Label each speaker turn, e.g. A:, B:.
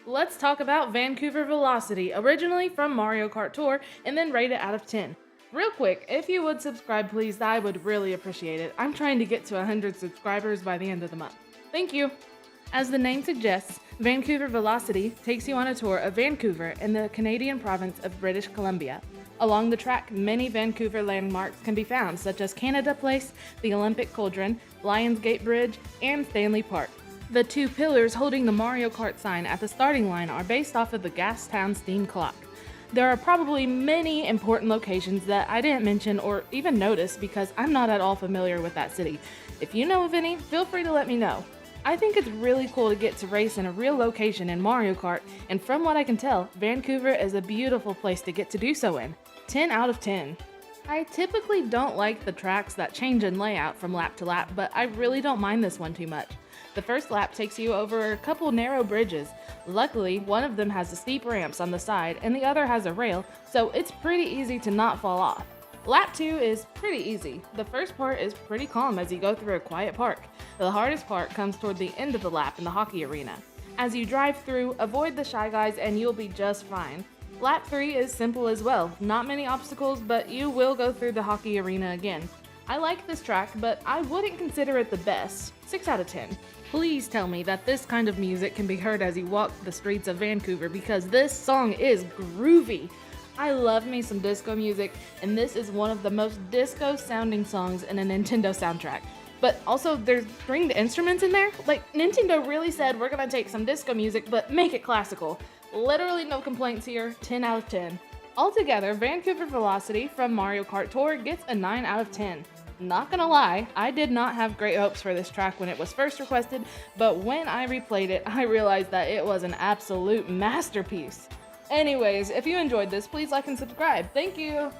A: Let's talk about Vancouver Velocity, originally from Mario Kart Tour, and then rate it out of 10. Real quick, if you would subscribe please, I would really appreciate it. I'm trying to get to 100 subscribers by the end of the month. Thank you! As the name suggests, Vancouver Velocity takes you on a tour of Vancouver in the Canadian province of British Columbia. Along the track, many Vancouver landmarks can be found, such as Canada Place, the Olympic Cauldron, Lionsgate Bridge, and Stanley Park. The two pillars holding the Mario Kart sign at the starting line are based off of the Gastown steam clock. There are probably many important locations that I didn't mention or even notice because I'm not at all familiar with that city. If you know of any, feel free to let me know. I think it's really cool to get to race in a real location in Mario Kart, and from what I can tell, Vancouver is a beautiful place to get to do so in. 10 out of 10. I typically don't like the tracks that change in layout from lap to lap, but I really don't mind this one too much. The first lap takes you over a couple narrow bridges. Luckily, one of them has the steep ramps on the side and the other has a rail, so it's pretty easy to not fall off. Lap 2 is pretty easy. The first part is pretty calm as you go through a quiet park. The hardest part comes toward the end of the lap in the hockey arena. As you drive through, avoid the shy guys and you'll be just fine. Lap 3 is simple as well. Not many obstacles, but you will go through the hockey arena again. I like this track, but I wouldn't consider it the best. 6 out of 10. Please tell me that this kind of music can be heard as you walk the streets of Vancouver because this song is groovy. I love me some disco music, and this is one of the most disco sounding songs in a Nintendo soundtrack. But also, there's stringed instruments in there. Like, Nintendo really said we're gonna take some disco music, but make it classical. Literally no complaints here, 10 out of 10. Altogether, Vancouver Velocity from Mario Kart Tour gets a 9 out of 10. Not gonna lie, I did not have great hopes for this track when it was first requested, but when I replayed it, I realized that it was an absolute masterpiece. Anyways, if you enjoyed this, please like and subscribe. Thank you!